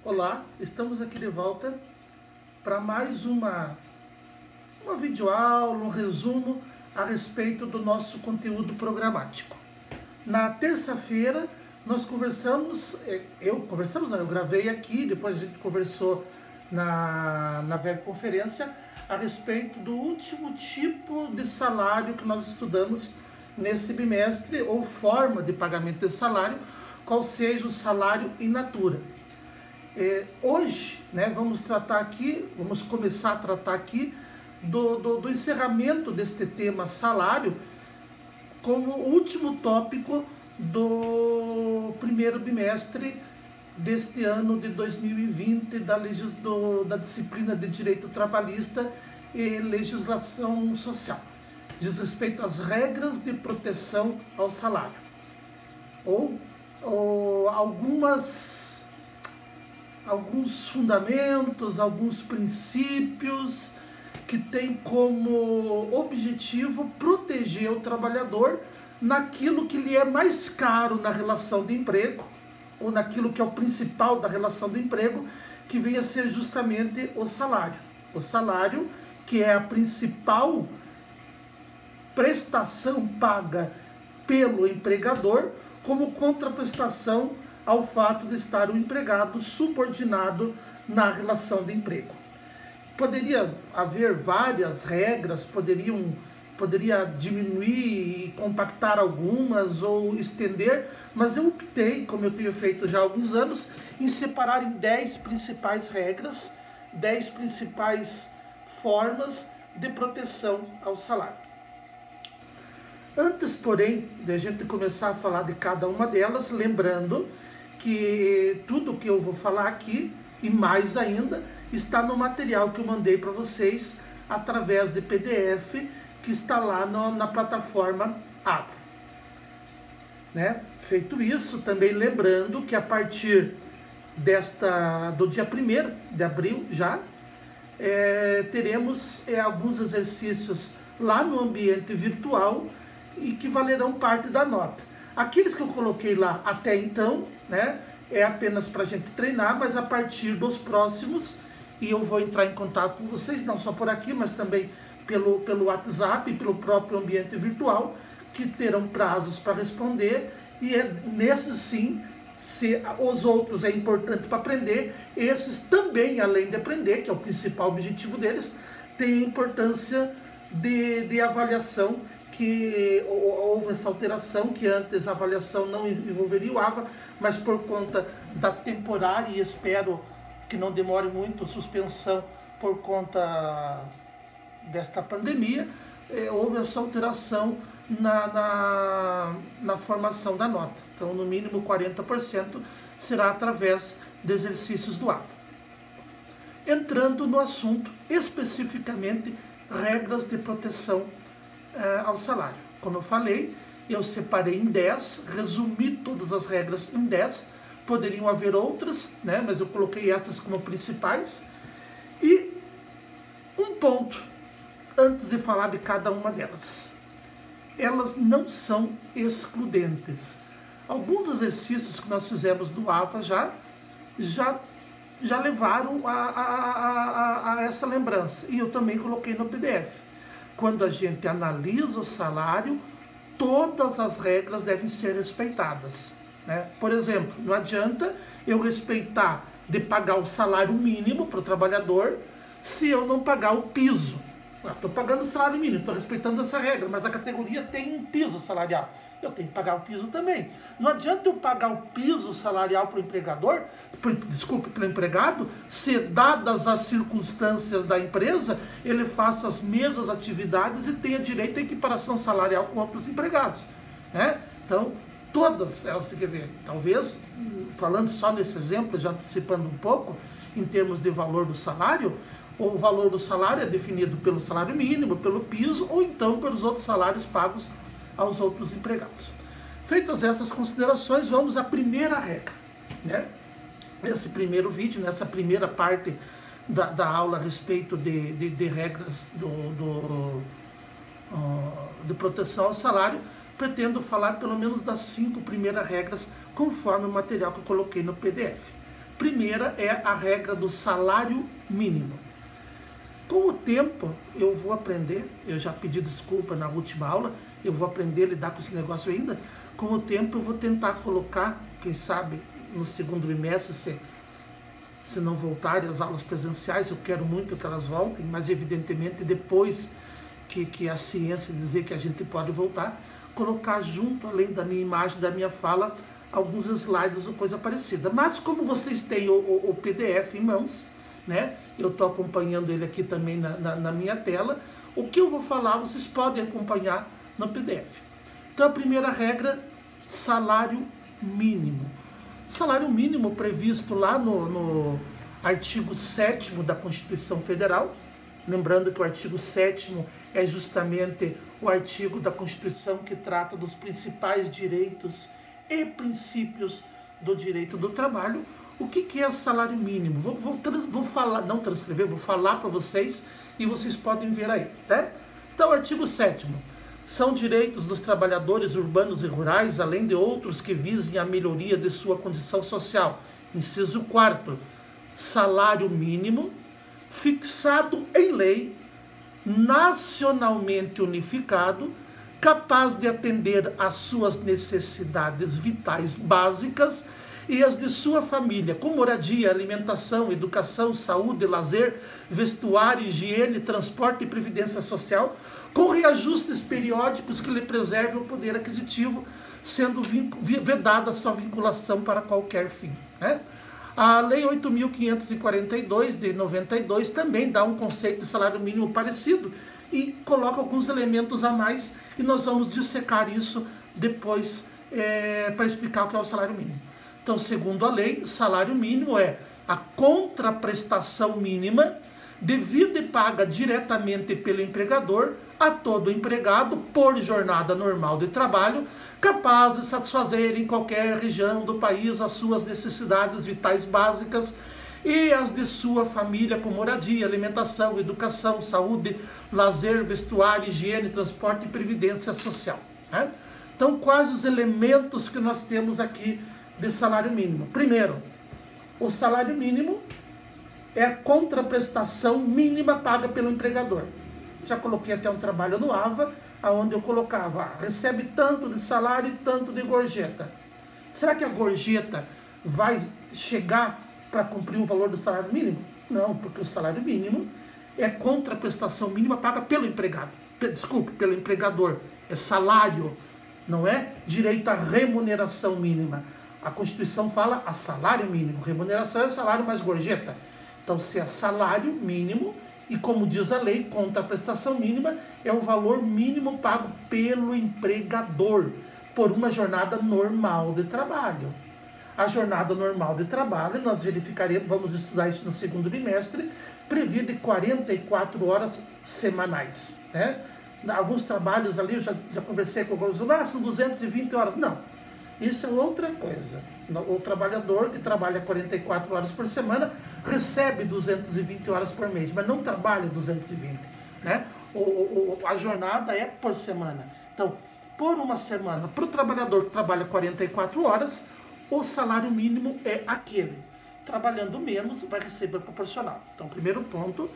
Olá, estamos aqui de volta para mais uma videoaula, um resumo a respeito do nosso conteúdo programático. Na terça-feira nós eu gravei aqui, depois a gente conversou na webconferência a respeito do último tipo de salário que nós estudamos nesse bimestre, ou forma de pagamento de salário, qual seja o salário in natura. Hoje, vamos começar a tratar aqui do encerramento deste tema salário como último tópico do primeiro bimestre deste ano de 2020 da disciplina de Direito Trabalhista e Legislação Social. Diz respeito às regras de proteção ao salário, ou alguns fundamentos, alguns princípios que têm como objetivo proteger o trabalhador naquilo que lhe é mais caro na relação de emprego, ou naquilo que é o principal da relação de emprego, que vem a ser justamente o salário. O salário, que é a principal prestação paga pelo empregador como contraprestação ao fato de estar o empregado subordinado na relação de emprego. Poderia haver várias regras, poderia diminuir e compactar algumas ou estender, mas eu optei, como eu tenho feito já há alguns anos, em separar em 10 principais regras, 10 principais formas de proteção ao salário. Antes, porém, de a gente começar a falar de cada uma delas, lembrando que tudo que eu vou falar aqui, e mais ainda, está no material que eu mandei para vocês através de PDF, que está lá na plataforma AVA. Feito isso, também lembrando que a partir do dia 1º de abril já, teremos alguns exercícios lá no ambiente virtual e que valerão parte da nota. Aqueles que eu coloquei lá até então, é apenas para a gente treinar, mas a partir dos próximos, e eu vou entrar em contato com vocês, não só por aqui, mas também pelo WhatsApp, pelo próprio ambiente virtual, que terão prazos para responder, e nesses sim, se os outros é importante para aprender, esses também, além de aprender, que é o principal objetivo deles, tem importância de avaliação, que houve essa alteração, que antes a avaliação não envolveria o AVA, mas por conta da temporária, e espero que não demore muito, suspensão por conta desta pandemia, houve essa alteração na formação da nota. Então, no mínimo 40% será através de exercícios do AVA. Entrando no assunto, especificamente, regras de proteção ao salário. Como eu falei, eu separei em 10, resumi todas as regras em 10, poderiam haver outras, mas eu coloquei essas como principais. E um ponto, antes de falar de cada uma delas, elas não são excludentes. Alguns exercícios que nós fizemos do AVA já levaram a essa lembrança, e eu também coloquei no PDF. Quando a gente analisa o salário, todas as regras devem ser respeitadas. Por exemplo, não adianta eu respeitar de pagar o salário mínimo para o trabalhador se eu não pagar o piso. Estou pagando o salário mínimo, estou respeitando essa regra, mas a categoria tem um piso salarial. Eu tenho que pagar o piso também. Não adianta eu pagar o piso salarial para o empregador, para o empregado, se dadas as circunstâncias da empresa, ele faça as mesmas atividades e tenha direito à equiparação salarial com outros empregados. Então, todas elas têm que ver. Talvez, falando só nesse exemplo, já antecipando um pouco, em termos de valor do salário, o valor do salário é definido pelo salário mínimo, pelo piso, ou então pelos outros salários pagos aos outros empregados. Feitas essas considerações, vamos à primeira regra. Nesse primeiro vídeo, nessa primeira parte da aula a respeito de regras de proteção ao salário, pretendo falar pelo menos das 5 primeiras regras, conforme o material que eu coloquei no PDF. Primeira é a regra do salário mínimo. Com o tempo, eu vou aprender, eu já pedi desculpa na última aula, eu vou aprender a lidar com esse negócio ainda. Com o tempo, eu vou tentar colocar, quem sabe, no segundo bimestre, se não voltarem as aulas presenciais, eu quero muito que elas voltem, mas evidentemente depois que a ciência dizer que a gente pode voltar, colocar junto, além da minha imagem, da minha fala, alguns slides ou coisa parecida. Mas como vocês têm o PDF em mãos, né? Eu estou acompanhando ele aqui também na minha tela. O que eu vou falar, vocês podem acompanhar no PDF. Então, a primeira regra, salário mínimo. Salário mínimo previsto lá no artigo 7º da Constituição Federal. Lembrando que o artigo 7º é justamente o artigo da Constituição que trata dos principais direitos e princípios do direito do trabalho. O que é salário mínimo? Vou falar, não transcrever, vou falar para vocês e vocês podem ver aí, tá? Então, artigo 7º. São direitos dos trabalhadores urbanos e rurais, além de outros que visem a melhoria de sua condição social. Inciso 4º. Salário mínimo fixado em lei, nacionalmente unificado, capaz de atender às suas necessidades vitais básicas e as de sua família, com moradia, alimentação, educação, saúde, lazer, vestuário, higiene, transporte e previdência social, com reajustes periódicos que lhe preservem o poder aquisitivo, sendo vedada a sua vinculação para qualquer fim, né? A Lei 8.542, de 92, também dá um conceito de salário mínimo parecido e coloca alguns elementos a mais, e nós vamos dissecar isso depois para explicar o que é o salário mínimo. Então, segundo a lei, salário mínimo é a contraprestação mínima devida e paga diretamente pelo empregador a todo empregado por jornada normal de trabalho, capaz de satisfazer em qualquer região do país as suas necessidades vitais básicas e as de sua família, com moradia, alimentação, educação, saúde, lazer, vestuário, higiene, transporte e previdência social, né? Então, quais os elementos que nós temos aqui de salário mínimo? Primeiro, o salário mínimo é a contraprestação mínima paga pelo empregador. Já coloquei até um trabalho no AVA, onde eu colocava, recebe tanto de salário e tanto de gorjeta. Será que a gorjeta vai chegar para cumprir o valor do salário mínimo? Não, porque o salário mínimo é contraprestação mínima paga pelo empregado. Desculpe, pelo empregador. É salário, não é direito à remuneração mínima. A Constituição fala a salário mínimo. Remuneração é salário mais gorjeta. Então, se é salário mínimo, e como diz a lei, contraprestação mínima é o valor mínimo pago pelo empregador por uma jornada normal de trabalho. A jornada normal de trabalho, nós verificaremos, vamos estudar isso no segundo bimestre, prevê de 44 horas semanais, né? Alguns trabalhos ali, eu já conversei com alguns, são 220 horas. Não, isso é outra coisa. O trabalhador que trabalha 44 horas por semana recebe 220 horas por mês, mas não trabalha 220, né? A jornada é por semana. Então, por uma semana, para o trabalhador que trabalha 44 horas, o salário mínimo é aquele. Trabalhando menos, vai receber proporcional. Então, primeiro ponto,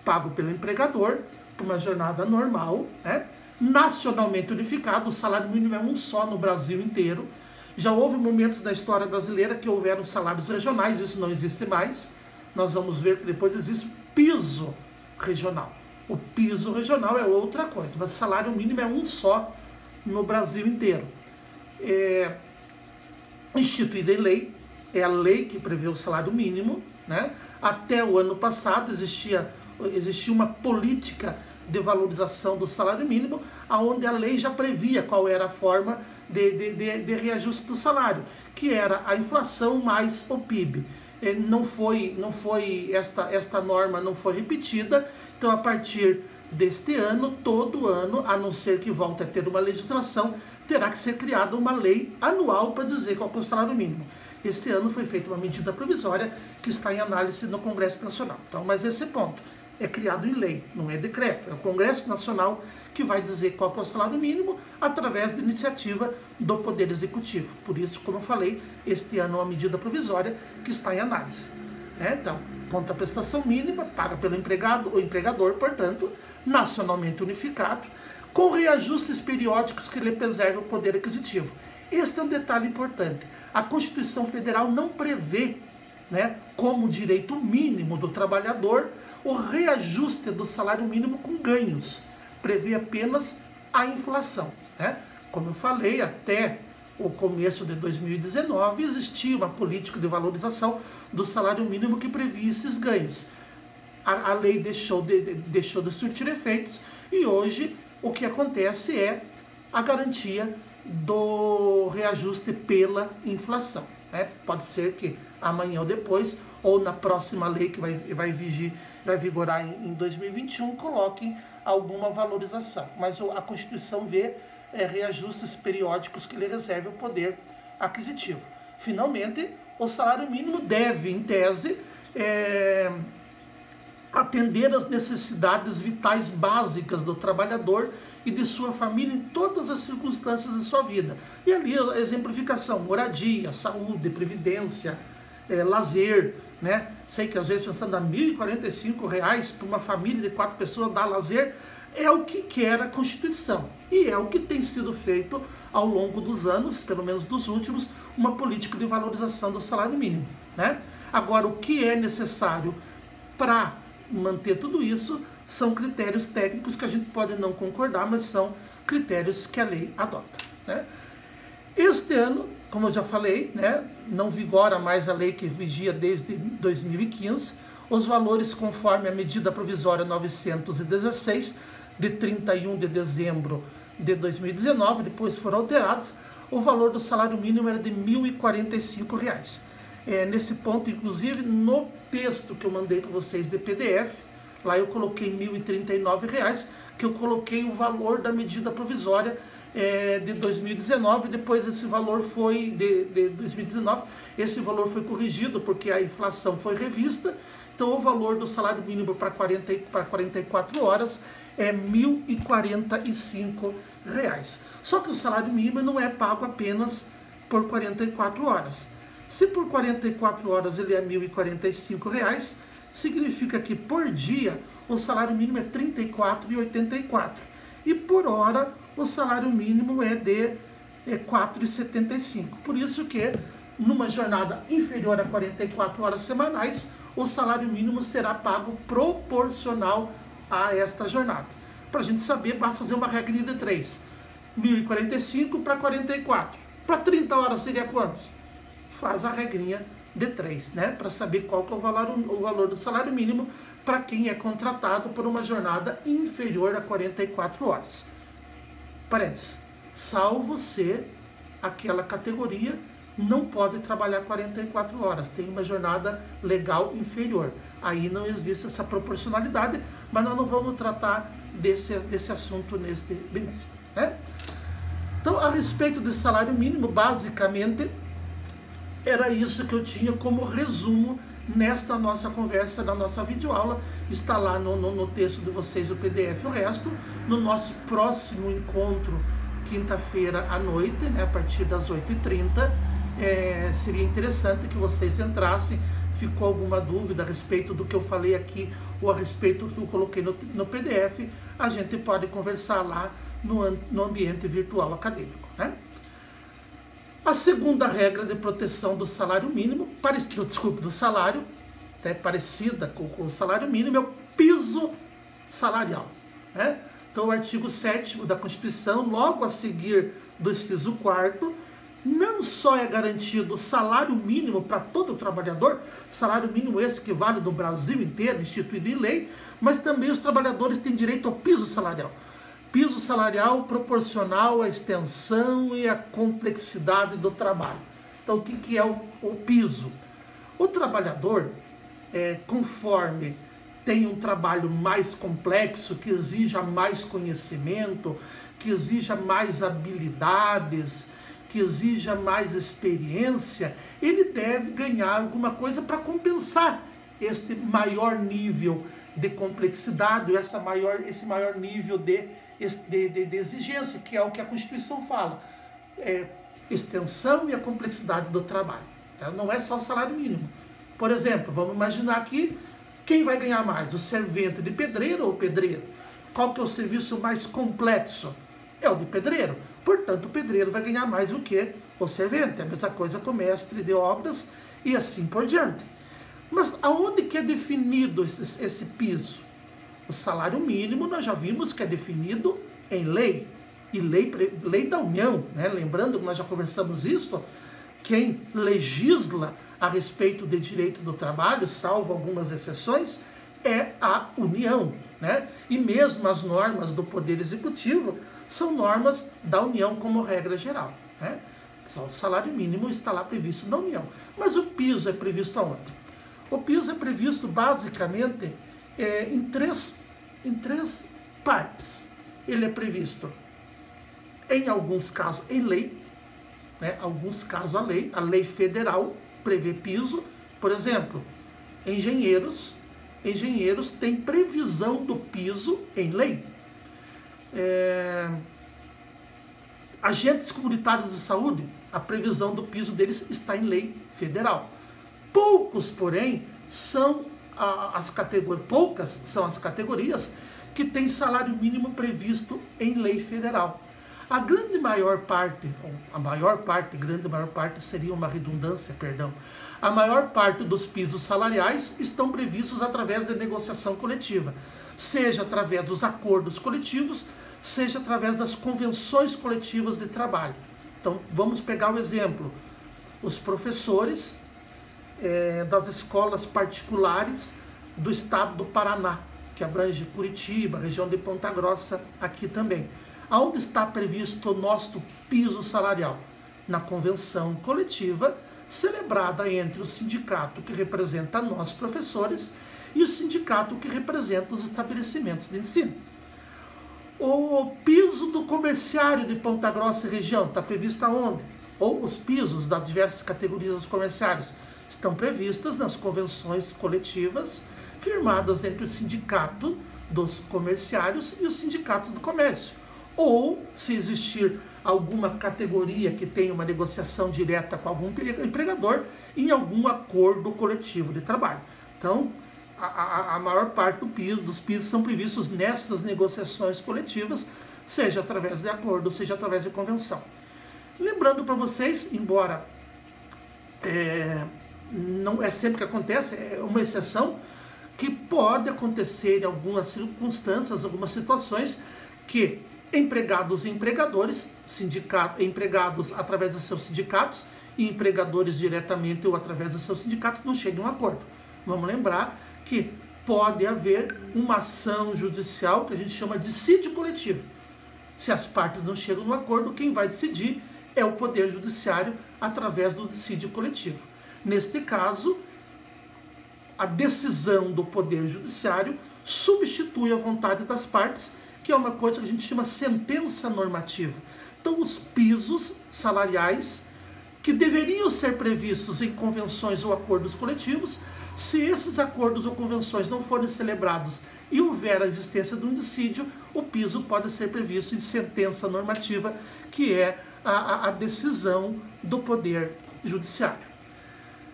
pago pelo empregador, por uma jornada normal, né? Nacionalmente unificado, o salário mínimo é um só no Brasil inteiro. Já houve momentos da história brasileira que houveram salários regionais, isso não existe mais. Nós vamos ver que depois existe piso regional. O piso regional é outra coisa, mas o salário mínimo é um só no Brasil inteiro. Instituída em lei, é a lei que prevê o salário mínimo, né? Até o ano passado existia uma política de valorização do salário mínimo, onde a lei já previa qual era a forma de reajuste do salário, que era a inflação mais o PIB. Esta norma não foi repetida, então a partir deste ano, todo ano, a não ser que volte a ter uma legislação, terá que ser criada uma lei anual para dizer qual é o salário mínimo. Este ano foi feita uma medida provisória que está em análise no Congresso Nacional. Então, mas esse ponto, é criado em lei, não é decreto. É o Congresso Nacional que vai dizer qual que é o salário mínimo através da iniciativa do Poder Executivo. Por isso, como eu falei, este ano é uma medida provisória que está em análise. Então, quanto à prestação mínima, paga pelo empregado ou empregador, portanto, nacionalmente unificado, com reajustes periódicos que lhe preservem o poder aquisitivo. Este é um detalhe importante. A Constituição Federal não prevê, como direito mínimo do trabalhador, o reajuste do salário mínimo com ganhos. Prevê apenas a inflação. Como eu falei, até o começo de 2019 existia uma política de valorização do salário mínimo que previa esses ganhos. A lei deixou de surtir efeitos e hoje o que acontece é a garantia do reajuste pela inflação. Pode ser que amanhã ou depois, ou na próxima lei que vai vigorar em 2021, coloquem alguma valorização. Mas a Constituição vê reajustes periódicos que lhe reservem o poder aquisitivo. Finalmente, o salário mínimo deve, em tese, atender às necessidades vitais básicas do trabalhador e de sua família em todas as circunstâncias de sua vida. E ali a exemplificação, moradia, saúde, previdência, lazer, Sei que às vezes pensando em R$1.045 para uma família de 4 pessoas dar lazer, é o que quer a Constituição. E é o que tem sido feito ao longo dos anos, pelo menos dos últimos, uma política de valorização do salário mínimo. Agora, o que é necessário para manter tudo isso são critérios técnicos que a gente pode não concordar, mas são critérios que a lei adota. Este ano, como eu já falei, não vigora mais a lei que vigia desde 2015, os valores conforme a medida provisória 916, de 31 de dezembro de 2019, depois foram alterados, o valor do salário mínimo era de R$ 1.045. Nesse ponto, inclusive, no texto que eu mandei para vocês de PDF, lá eu coloquei R$ 1.039, que eu coloquei o valor da medida provisória de 2019, depois esse valor foi, de 2019, esse valor foi corrigido porque a inflação foi revista, então o valor do salário mínimo para 44 horas é R$ 1.045. Só que o salário mínimo não é pago apenas por 44 horas. Se por 44 horas ele é R$ 1.045, significa que por dia o salário mínimo é R$ 34,84. E por hora o salário mínimo é de R$ 4,75. Por isso que numa jornada inferior a 44 horas semanais, o salário mínimo será pago proporcional a esta jornada. Para a gente saber, basta fazer uma regrinha de 3. 1.045 para 44. Para 30 horas seria quantos? Faz a regrinha de 3, para saber qual que é o valor do salário mínimo para quem é contratado por uma jornada inferior a 44 horas. Parênteses, salvo se aquela categoria não pode trabalhar 44 horas, tem uma jornada legal inferior. Aí não existe essa proporcionalidade, mas nós não vamos tratar desse assunto neste bimestre. Então, a respeito do salário mínimo, basicamente, era isso que eu tinha como resumo nesta nossa conversa, na nossa videoaula. Está lá no texto de vocês o PDF, o resto, no nosso próximo encontro, quinta-feira à noite, a partir das 8h30, seria interessante que vocês entrassem. Ficou alguma dúvida a respeito do que eu falei aqui ou a respeito do que eu coloquei no PDF, a gente pode conversar lá no ambiente virtual acadêmico. A segunda regra de proteção do salário mínimo, do salário, parecida com o salário mínimo, é o piso salarial. Então, o artigo 7º da Constituição, logo a seguir do inciso 4º, não só é garantido o salário mínimo para todo trabalhador, salário mínimo esse que vale no Brasil inteiro, instituído em lei, mas também os trabalhadores têm direito ao piso salarial. Piso salarial proporcional à extensão e à complexidade do trabalho. Então, o que é o piso? O trabalhador, conforme tem um trabalho mais complexo, que exija mais conhecimento, que exija mais habilidades, que exija mais experiência, ele deve ganhar alguma coisa para compensar este maior nível de complexidade, esse maior nível de exigência, que é o que a Constituição fala, extensão e a complexidade do trabalho. Tá? Não é só o salário mínimo. Por exemplo, vamos imaginar aqui, quem vai ganhar mais? O servente de pedreiro ou o pedreiro? Qual que é o serviço mais complexo? É o de pedreiro. Portanto, o pedreiro vai ganhar mais do que o servente. A mesma coisa com o mestre de obras e assim por diante. Mas aonde que é definido esse piso? O salário mínimo nós já vimos que é definido em lei. E lei da União, né? Lembrando que nós já conversamos isso, quem legisla a respeito de direito do trabalho, salvo algumas exceções, é a União, né? E mesmo as normas do Poder Executivo são normas da União como regra geral, né? Só o salário mínimo está lá previsto na União. Mas o piso é previsto aonde? O piso é previsto basicamente em três partes. Ele é previsto, em alguns casos, em lei, né? Alguns casos a lei federal prevê piso. Por exemplo, engenheiros têm previsão do piso em lei. Agentes comunitários de saúde, a previsão do piso deles está em lei federal. Poucos, porém, são as categorias que têm salário mínimo previsto em lei federal. A grande maior parte seria uma redundância, perdão. A maior parte dos pisos salariais estão previstos através da negociação coletiva, seja através dos acordos coletivos, seja através das convenções coletivas de trabalho. Então, vamos pegar o exemplo. Os professores das escolas particulares do estado do Paraná, que abrange Curitiba, região de Ponta Grossa, aqui também. Aonde está previsto o nosso piso salarial? Na convenção coletiva celebrada entre o sindicato que representa nós professores e o sindicato que representa os estabelecimentos de ensino. O piso do comerciário de Ponta Grossa e região está previsto aonde? Ou os pisos das diversas categorias dos comerciários estão previstas nas convenções coletivas firmadas entre o sindicato dos comerciários e os sindicatos do comércio. Ou, se existir alguma categoria que tenha uma negociação direta com algum empregador, em algum acordo coletivo de trabalho. Então, a maior parte dos pisos são previstos nessas negociações coletivas, seja através de acordo, seja através de convenção. Lembrando para vocês, embora não é sempre que acontece, é uma exceção, que pode acontecer em algumas circunstâncias, algumas situações, que empregados e empregadores, empregados através dos seus sindicatos e empregadores diretamente ou através dos seus sindicatos não chegam a um acordo. Vamos lembrar que pode haver uma ação judicial que a gente chama de dissídio coletivo. Se as partes não chegam no acordo, quem vai decidir é o Poder Judiciário através do dissídio coletivo. Neste caso, a decisão do Poder Judiciário substitui a vontade das partes, que é uma coisa que a gente chama sentença normativa. Então, os pisos salariais que deveriam ser previstos em convenções ou acordos coletivos, se esses acordos ou convenções não forem celebrados e houver a existência de um dissídio, o piso pode ser previsto em sentença normativa, que é a decisão do Poder Judiciário.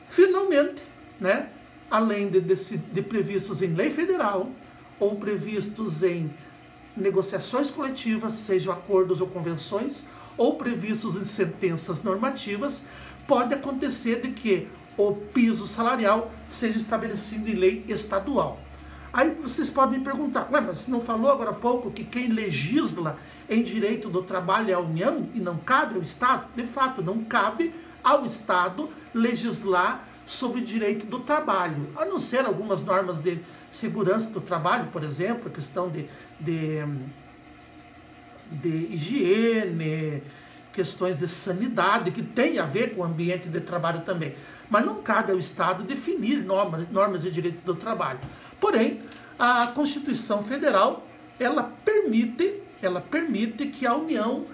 Finalmente, né, além de previstos em lei federal ou previstos em negociações coletivas, sejam acordos ou convenções, ou previstos em sentenças normativas, pode acontecer de que o piso salarial seja estabelecido em lei estadual. Aí vocês podem me perguntar, mas você não falou agora há pouco que quem legisla em direito do trabalho é a União e não cabe ao Estado? De fato, não cabe ao Estado legislar sobre direito do trabalho, a não ser algumas normas de segurança do trabalho, por exemplo, a questão de higiene, questões de sanidade, que tem a ver com o ambiente de trabalho também. Mas não cabe ao Estado definir normas de direito do trabalho. Porém, a Constituição Federal, ela permite que a União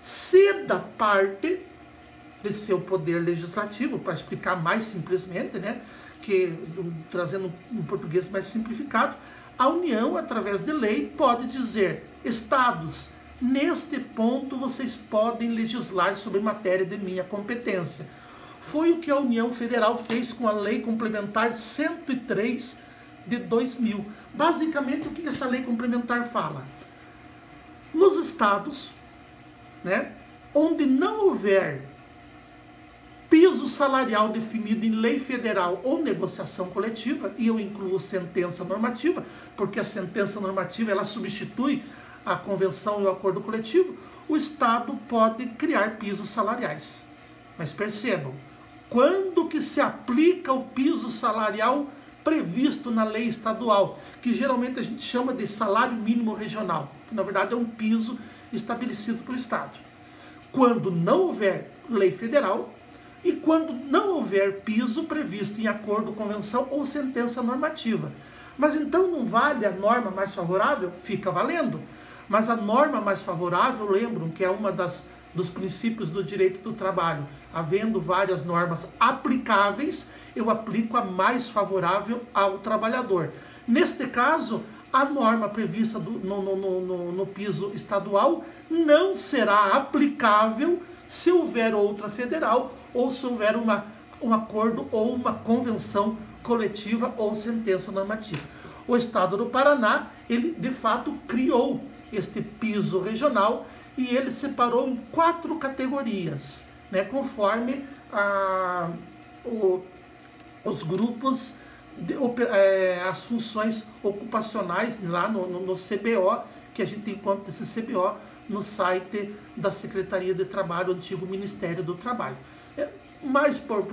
ceda parte de seu poder legislativo, para explicar mais simplesmente, né, que, trazendo um português mais simplificado, a União, através de lei, pode dizer: estados, neste ponto vocês podem legislar sobre matéria de minha competência. Foi o que a União Federal fez com a Lei Complementar 103 de 2000. Basicamente, o que essa lei complementar fala? Nos estados, né, onde não houver piso salarial definido em lei federal ou negociação coletiva, e eu incluo sentença normativa, porque a sentença normativa ela substitui a convenção e o acordo coletivo, o Estado pode criar pisos salariais. Mas percebam, quando que se aplica o piso salarial previsto na lei estadual, que geralmente a gente chama de salário mínimo regional, que na verdade é um piso estabelecido pelo Estado. Quando não houver lei federal e quando não houver piso previsto em acordo, convenção ou sentença normativa. Mas então não vale a norma mais favorável? Fica valendo. Mas a norma mais favorável, lembram que é uma dos princípios do direito do trabalho. Havendo várias normas aplicáveis, eu aplico a mais favorável ao trabalhador. Neste caso, a norma prevista no piso estadual não será aplicável se houver outra federal ou se houver um acordo ou uma convenção coletiva ou sentença normativa. O Estado do Paraná, ele de fato criou este piso regional e ele separou em 4 categorias, né, conforme os grupos, as funções ocupacionais lá no CBO, que a gente encontra esse CBO no site da Secretaria de Trabalho, antigo Ministério do Trabalho. Mas por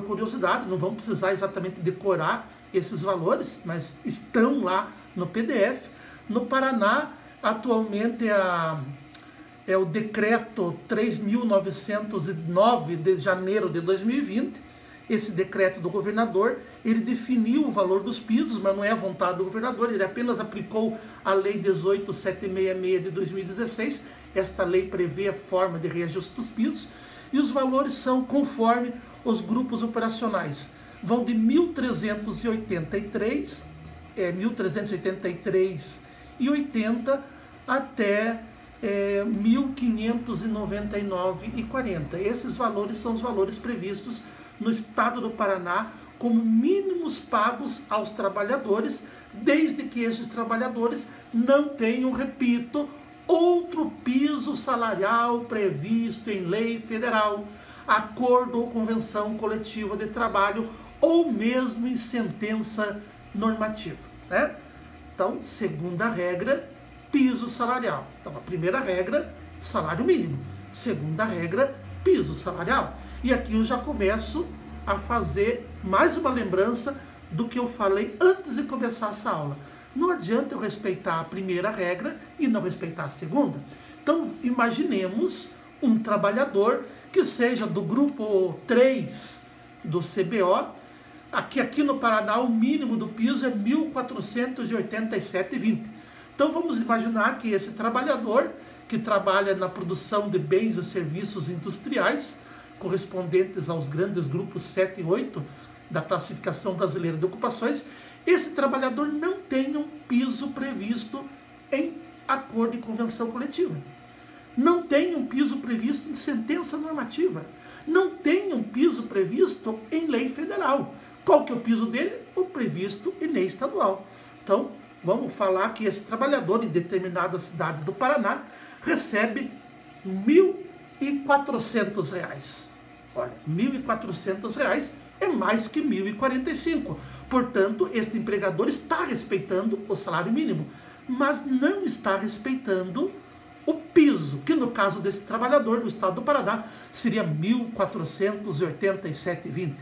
curiosidade, não vamos precisar exatamente decorar esses valores, mas estão lá no PDF. No Paraná, atualmente é o decreto 3.909 de janeiro de 2020, esse decreto do governador, ele definiu o valor dos pisos, mas não é a vontade do governador, ele apenas aplicou a Lei 18.766 de 2016, esta lei prevê a forma de reajuste dos pisos, e os valores são conforme os grupos operacionais, vão de 1.383,80 até 1.599,40. Esses valores são os valores previstos no Estado do Paraná como mínimos pagos aos trabalhadores, desde que esses trabalhadores não tenham, repito, outro piso salarial previsto em lei federal, acordo ou convenção coletiva de trabalho ou mesmo em sentença normativa, né? Então, segunda regra, piso salarial. Então, a primeira regra, salário mínimo. Segunda regra, piso salarial. E aqui eu já começo a fazer mais uma lembrança do que eu falei antes de começar essa aula. Não adianta eu respeitar a primeira regra e não respeitar a segunda. Então, imaginemos um trabalhador que seja do grupo 3 do CBO, aqui no Paraná o mínimo do piso é 1.487,20. Então, vamos imaginar que esse trabalhador, que trabalha na produção de bens e serviços industriais, correspondentes aos grandes grupos 7 e 8 da classificação brasileira de ocupações, esse trabalhador não tem um piso previsto em acordo e convenção coletiva. Não tem um piso previsto em sentença normativa. Não tem um piso previsto em lei federal. Qual que é o piso dele? O previsto em lei estadual. Então, vamos falar que esse trabalhador em determinada cidade do Paraná recebe R$ 1.400. Olha, R$ 1.400 é mais que 1.045. Portanto, este empregador está respeitando o salário mínimo, mas não está respeitando o piso, que no caso desse trabalhador do estado do Paraná seria R$ 1.487,20.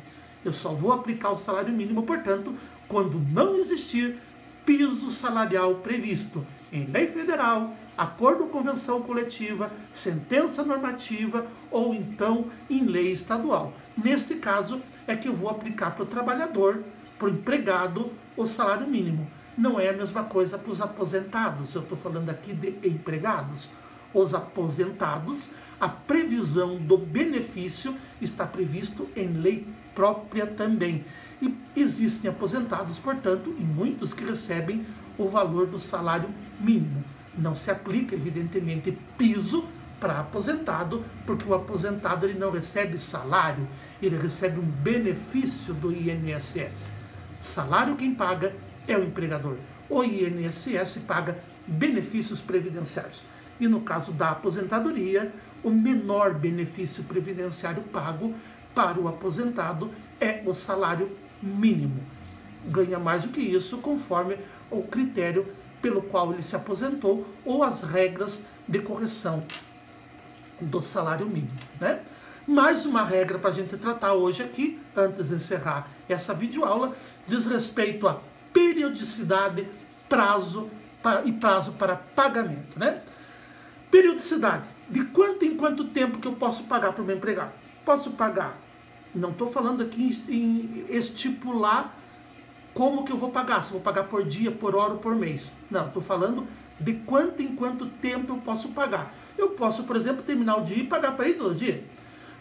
Eu só vou aplicar o salário mínimo, portanto, quando não existir piso salarial previsto em lei federal, acordo ou convenção coletiva, sentença normativa ou então em lei estadual. Nesse caso é que eu vou aplicar para o trabalhador, para o empregado, o salário mínimo. Não é a mesma coisa para os aposentados, eu estou falando aqui de empregados. os aposentados, a previsão do benefício está previsto em lei própria também. E existem aposentados, portanto, e muitos que recebem o valor do salário mínimo. Não se aplica, evidentemente, piso para aposentado, porque o aposentado ele não recebe salário, ele recebe um benefício do INSS. Salário quem paga é o empregador. O INSS paga benefícios previdenciários. E no caso da aposentadoria, o menor benefício previdenciário pago para o aposentado é o salário mínimo. Ganha mais do que isso conforme o critério pelo qual ele se aposentou ou as regras de correção do salário mínimo, né? Mais uma regra para a gente tratar hoje aqui, antes de encerrar essa videoaula, diz respeito a periodicidade, prazo e prazo para pagamento, né? Periodicidade. De quanto em quanto tempo que eu posso pagar para o meu empregado? Posso pagar. Não estou falando aqui em estipular como que eu vou pagar. Se vou pagar por dia, por hora ou por mês. Não, estou falando de quanto em quanto tempo eu posso pagar. Eu posso, por exemplo, terminar o dia e pagar para ele todo dia.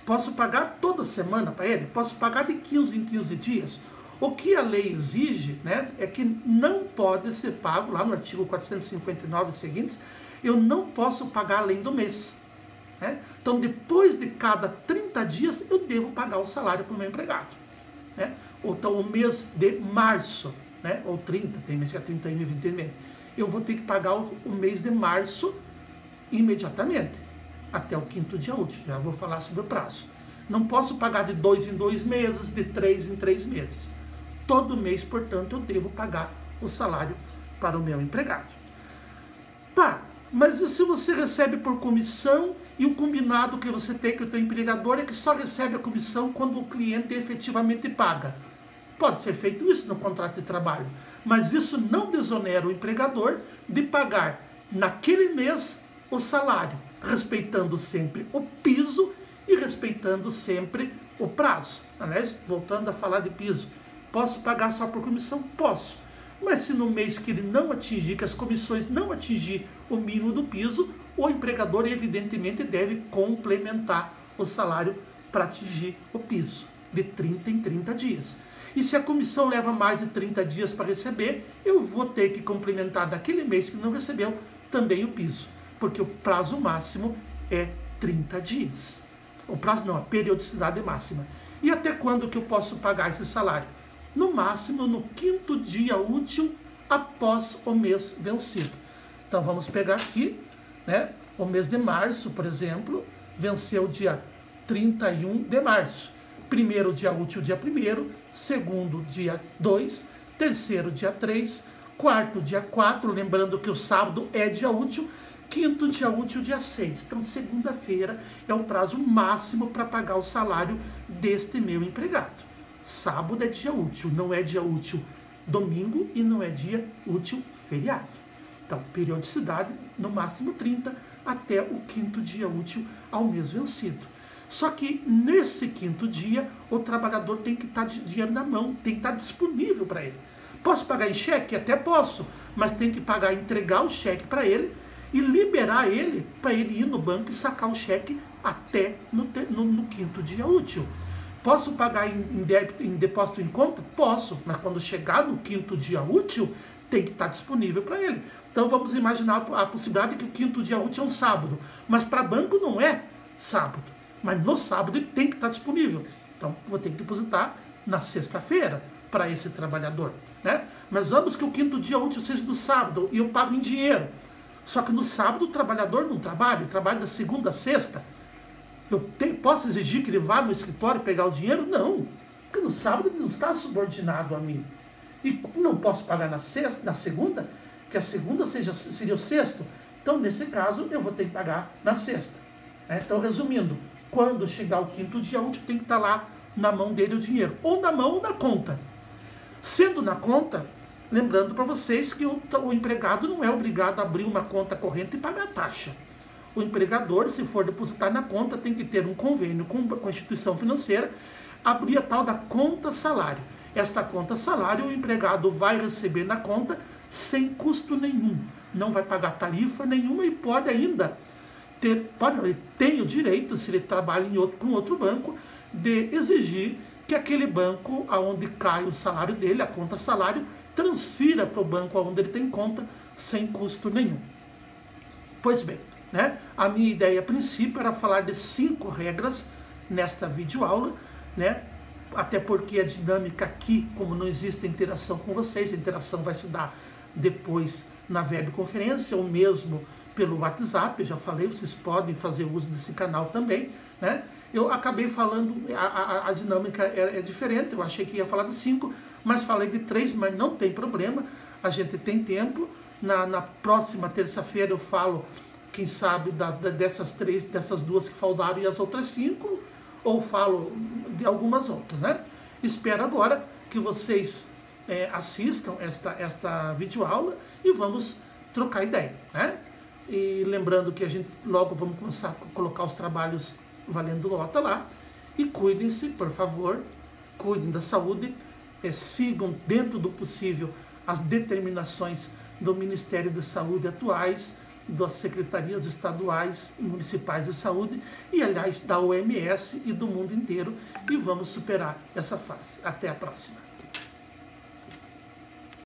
Posso pagar toda semana para ele. Posso pagar de 15 em 15 dias. O que a lei exige, né, é que não pode ser pago, lá no artigo 459 e seguintes, eu não posso pagar além do mês. Né? Então, depois de cada 30 dias, eu devo pagar o salário para o meu empregado. Né? Ou então, o mês de março, né? Ou 30, tem mês que é 31 e 20, eu vou ter que pagar o mês de março imediatamente, até o 5º dia útil. Já vou falar sobre o prazo. Não posso pagar de 2 em 2 meses, de 3 em 3 meses. Todo mês, portanto, eu devo pagar o salário para o meu empregado. Tá, mas e se você recebe por comissão e o combinado que você tem com o seu empregador é que só recebe a comissão quando o cliente efetivamente paga? Pode ser feito isso no contrato de trabalho, mas isso não desonera o empregador de pagar naquele mês o salário, respeitando sempre o piso e respeitando sempre o prazo. Aliás, voltando a falar de piso, posso pagar só por comissão? Posso. Mas se no mês que ele não atingir, que as comissões não atingir o mínimo do piso, o empregador evidentemente deve complementar o salário para atingir o piso, de 30 em 30 dias. E se a comissão leva mais de 30 dias para receber, eu vou ter que complementar naquele mês que não recebeu também o piso, porque o prazo máximo é 30 dias. O prazo não, a periodicidade é máxima. E até quando que eu posso pagar esse salário? No máximo no 5º dia útil após o mês vencido. Então vamos pegar aqui, né? O mês de março, por exemplo, venceu dia 31 de março. Primeiro dia útil, dia 1º, segundo dia 2, terceiro dia 3, quarto dia 4, lembrando que o sábado é dia útil, 5º dia útil, dia 6. Então, segunda-feira é o prazo máximo para pagar o salário deste meu empregado. Sábado é dia útil, não é dia útil domingo e não é dia útil feriado. Então, periodicidade no máximo 30 até o 5º dia útil ao mês vencido. Só que nesse 5º dia, o trabalhador tem que estar de dinheiro na mão, tem que estar disponível para ele. Posso pagar em cheque? Até posso, mas tem que pagar, entregar o cheque para ele e liberar ele para ele ir no banco e sacar o cheque até no 5º dia útil. Posso pagar em depósito em conta? Posso, mas quando chegar no 5º dia útil, tem que estar disponível para ele. Então vamos imaginar a possibilidade de que o 5º dia útil é um sábado, mas para banco não é sábado, mas no sábado ele tem que estar disponível. Então vou ter que depositar na sexta-feira para esse trabalhador, né? Mas vamos que o 5º dia útil seja do sábado e eu pago em dinheiro. Só que no sábado o trabalhador não trabalha, ele trabalha da segunda a sexta. Posso exigir que ele vá no escritório pegar o dinheiro? Não, porque no sábado ele não está subordinado a mim. E não posso pagar na segunda, que a segunda seria o sexto. Então, nesse caso, eu vou ter que pagar na sexta. Então, resumindo, quando chegar o 5º dia útil, tem que estar lá na mão dele o dinheiro. Ou na mão ou na conta. Sendo na conta, lembrando para vocês que o empregado não é obrigado a abrir uma conta corrente e pagar a taxa. O empregador, se for depositar na conta, tem que ter um convênio com a instituição financeira, abrir a tal da conta salário. Esta conta salário, o empregado vai receber na conta sem custo nenhum. Não vai pagar tarifa nenhuma e pode ainda ele tem o direito, se ele trabalha com outro banco, de exigir que aquele banco aonde cai o salário dele, a conta salário, transfira para o banco onde ele tem conta sem custo nenhum. Pois bem, né? A minha ideia a princípio era falar de 5 regras nesta videoaula, né? Até porque a dinâmica aqui, como não existe interação com vocês, a interação vai se dar depois na webconferência ou mesmo pelo WhatsApp, eu já falei, vocês podem fazer uso desse canal também, né? Eu acabei falando, a dinâmica é diferente, eu achei que ia falar de 5, mas falei de 3, mas não tem problema, a gente tem tempo. Na próxima terça-feira eu falo, quem sabe, dessas 2 que faltaram e as outras 5, ou falo de algumas outras, né? Espero agora que vocês assistam esta videoaula e vamos trocar ideia, né? E lembrando que a gente logo vamos começar a colocar os trabalhos valendo nota lá. E cuidem-se, por favor, cuidem da saúde, sigam dentro do possível as determinações do Ministério da Saúde atuais, das secretarias estaduais e municipais de saúde e, aliás, da OMS e do mundo inteiro, e vamos superar essa fase. Até a próxima.